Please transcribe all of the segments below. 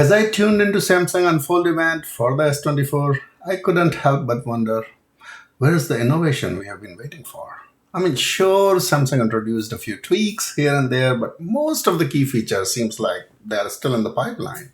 As I tuned into Samsung Unfold event for the S24, I couldn't help but wonder, where is the innovation we have been waiting for? I mean, sure, Samsung introduced a few tweaks here and there, but most of the key features seems like they are still in the pipeline,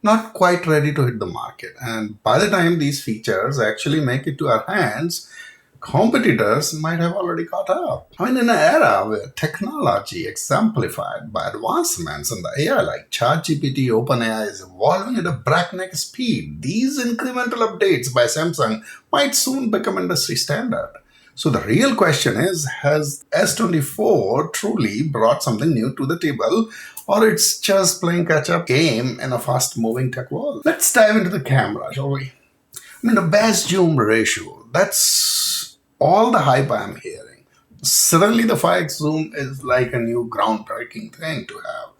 not quite ready to hit the market. And by the time these features actually make it to our hands, competitors might have already caught up. I mean, in an era where technology exemplified by advancements in the AI like ChatGPT, OpenAI is evolving at a breakneck speed, these incremental updates by Samsung might soon become industry standard. So the real question is, has S24 truly brought something new to the table, or it's just playing catch-up game in a fast-moving tech world? Let's dive into the camera, shall we? I mean, the best zoom ratio, that's all the hype I'm hearing. Suddenly, the 5x zoom is like a new groundbreaking thing to have.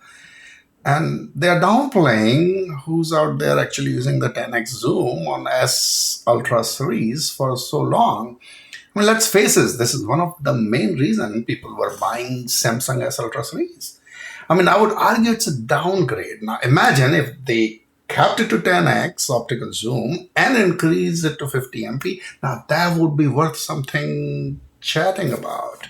And they're downplaying who's out there actually using the 10x zoom on S Ultra series for so long. I mean, let's face it, this is one of the main reasons people were buying Samsung S Ultra series. I mean, I would argue it's a downgrade. Now, imagine if they capped it to 10x optical zoom and increased it to 50 MP. Now, that would be worth something chatting about.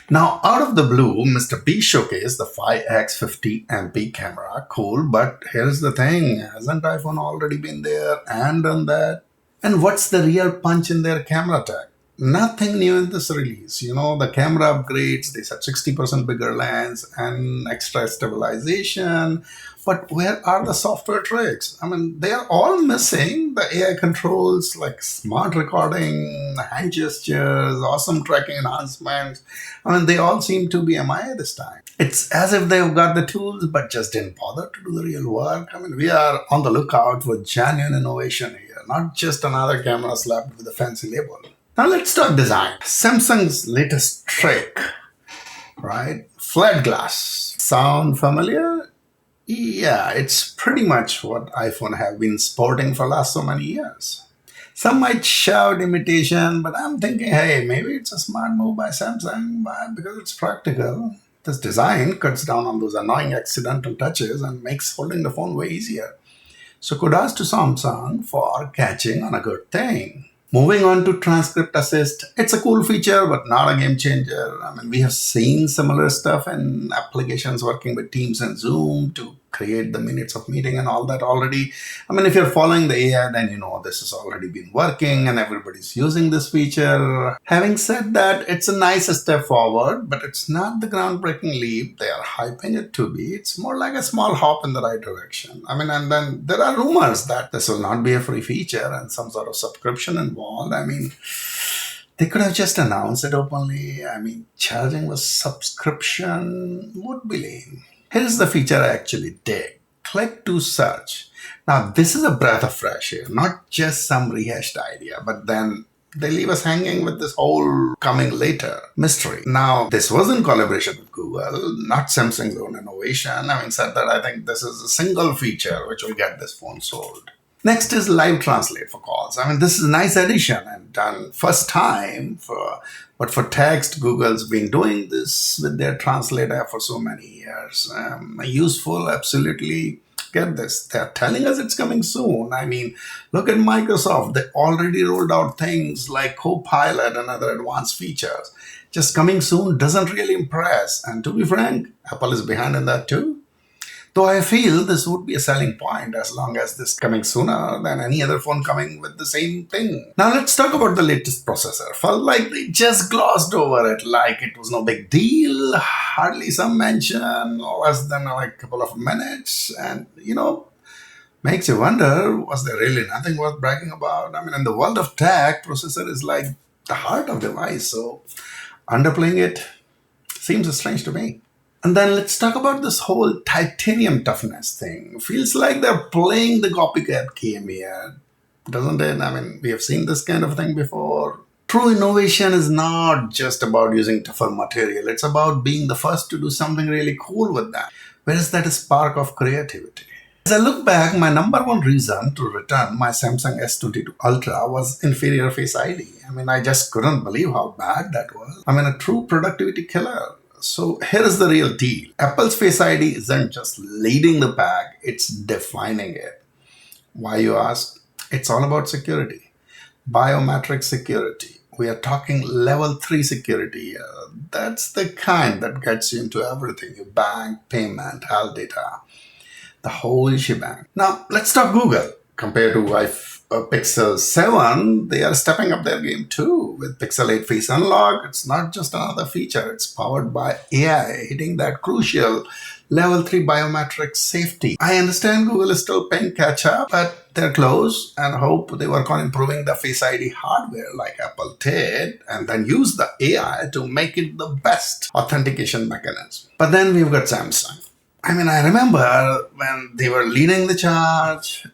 Now, out of the blue, Mr. B showcased the 5x 50 MP camera. Cool, but here's the thing. Hasn't iPhone already been there and done that? And what's the real punch in their camera tech? Nothing new in this release. You know, the camera upgrades, they said 60% bigger lens and extra stabilization. But where are the software tricks? I mean, they are all missing. The AI controls like smart recording, hand gestures, awesome tracking enhancements. I mean, they all seem to be MIA this time. It's as if they've got the tools but just didn't bother to do the real work. I mean, we are on the lookout for genuine innovation here, not just another camera slapped with a fancy label. Now let's talk design. Samsung's latest trick, right? Flat glass. Sound familiar? Yeah, it's pretty much what iPhone have been sporting for last so many years. Some might shout imitation, but I'm thinking, hey, maybe it's a smart move by Samsung because it's practical. This design cuts down on those annoying accidental touches and makes holding the phone way easier. So kudos to Samsung for catching on a good thing. Moving on to Transcript Assist, it's a cool feature, but not a game changer. I mean, we have seen similar stuff in applications working with Teams and Zoom to create the minutes of meeting and all that already. I mean, if you're following the AI, then you know this has already been working and everybody's using this feature. Having said that, it's a nice step forward, but it's not the groundbreaking leap they are hyping it to be. It's more like a small hop in the right direction. I mean, and then there are rumors that this will not be a free feature and some sort of subscription involved. I mean, they could have just announced it openly. I mean, charging a subscription would be lame. Here's the feature I actually dig. Click to search. Now, this is a breath of fresh air, not just some rehashed idea, but then they leave us hanging with this whole coming later mystery. Now, this was in collaboration with Google, not Samsung's own innovation. Having said that, I think this is a single feature which will get this phone sold. Next is live translate for calls. I mean, this is a nice addition and done first time but for text, Google's been doing this with their translate app for so many years. Useful, absolutely. Get this. They're telling us it's coming soon. I mean, look at Microsoft. They already rolled out things like Copilot and other advanced features. Just coming soon doesn't really impress. And to be frank, Apple is behind in that too. Though I feel this would be a selling point as long as this coming sooner than any other phone coming with the same thing. Now let's talk about the latest processor. Felt like they just glossed over it like it was no big deal, hardly some mention, less than like a couple of minutes. And makes you wonder, was there really nothing worth bragging about? I mean, in the world of tech, processor is like the heart of the device, so underplaying it seems strange to me. And then let's talk about this whole titanium toughness thing. Feels like they're playing the copycat game here, doesn't it? I mean, we have seen this kind of thing before. True innovation is not just about using tougher material. It's about being the first to do something really cool with that. Where is that spark of creativity? As I look back, my number one reason to return my Samsung S22 Ultra was inferior Face ID. I mean, I just couldn't believe how bad that was. I mean, a true productivity killer. So here is the real deal. Apple's Face ID isn't just leading the pack, it's defining it. Why, you ask? It's all about security. Biometric security. We are talking level 3 security here. That's the kind that gets you into everything. Your bank, payment, health data, the whole shebang. Now, let's talk Google. Compared to Pixel 7, they are stepping up their game too. With Pixel 8 Face Unlock, it's not just another feature, it's powered by AI, hitting that crucial level 3 biometric safety. I understand Google is still playing catch up, but they're close and hope they work on improving the Face ID hardware like Apple did, and then use the AI to make it the best authentication mechanism. But then we've got Samsung. I remember when they were leading the charge,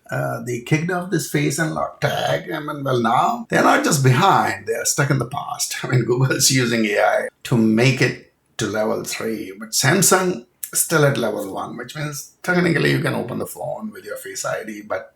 they kicked off this Face Unlock tag. Well, now they're not just behind, they're stuck in the past. Google's using AI to make it to level 3, but Samsung is still at level 1, which means technically you can open the phone with your Face ID, but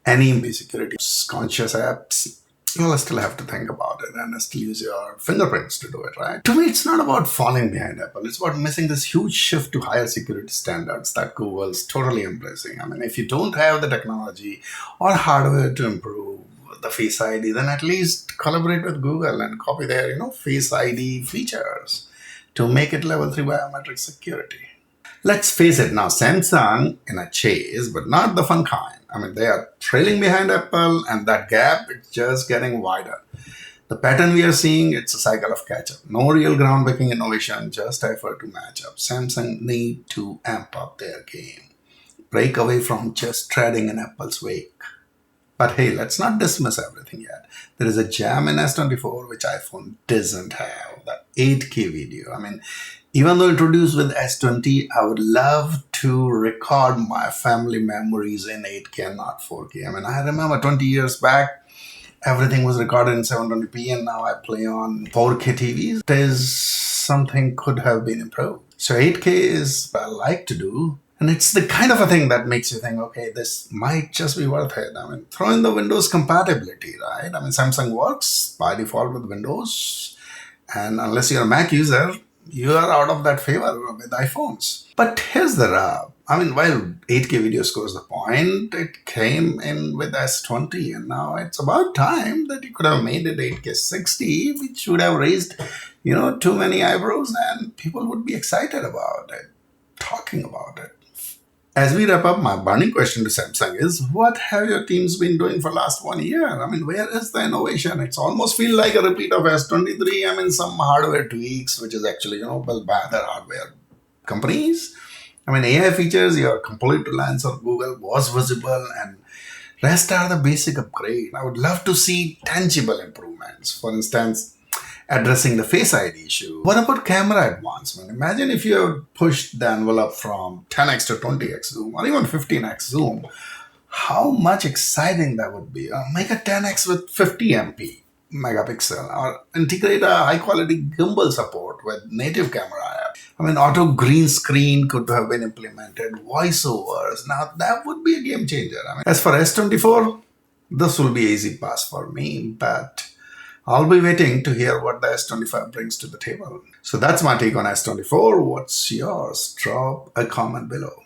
any security conscious apps, you'll still have to think about it and still use your fingerprints to do it, right? To me, it's not about falling behind Apple. It's about missing this huge shift to higher security standards that Google's totally embracing. If you don't have the technology or hardware to improve the Face ID, then at least collaborate with Google and copy their, Face ID features to make it level 3 biometric security. Let's face it now, Samsung in a chase, but not the fun kind. They are trailing behind Apple, and that gap is just getting wider. The pattern we are seeing, it's a cycle of catch-up. No real groundbreaking innovation, just effort to match up. Samsung need to amp up their game. Break away from just treading in Apple's wake. But hey, let's not dismiss everything yet. There is a gem in S24 which iPhone doesn't have, the 8K video. Even though introduced with S20, I would love to record my family memories in 8K and not 4K. I remember 20 years back, everything was recorded in 720p, and now I play on 4K TVs. There's something could have been improved. So 8K is what I like to do. And it's the kind of a thing that makes you think, okay, this might just be worth it. Throw in the Windows compatibility, right? Samsung works by default with Windows. And unless you're a Mac user, you are out of that favor with iPhones. But here's the rub. While 8K video scores the point, it came in with S20, and now it's about time that you could have made it 8K 60, which would have raised, too many eyebrows, and people would be excited about it, talking about it. As we wrap up, my burning question to Samsung is, what have your teams been doing for last 1 year? Where is the innovation? It's almost feel like a repeat of S23. Some hardware tweaks, which is actually, built by other hardware companies. AI features, your complete reliance on Google was visible, and rest are the basic upgrade. I would love to see tangible improvements. For instance, addressing the Face ID issue. What about camera advancement? Imagine if you have pushed the envelope from 10x to 20x zoom, or even 15x zoom. How much exciting that would be. Make a 10x with 50 megapixel, or integrate a high quality gimbal support with native camera app. Auto green screen could have been implemented, voiceovers. Now that would be a game changer. As for S24, this will be easy pass for me, but I'll be waiting to hear what the S25 brings to the table. So that's my take on S24. What's yours? Drop a comment below.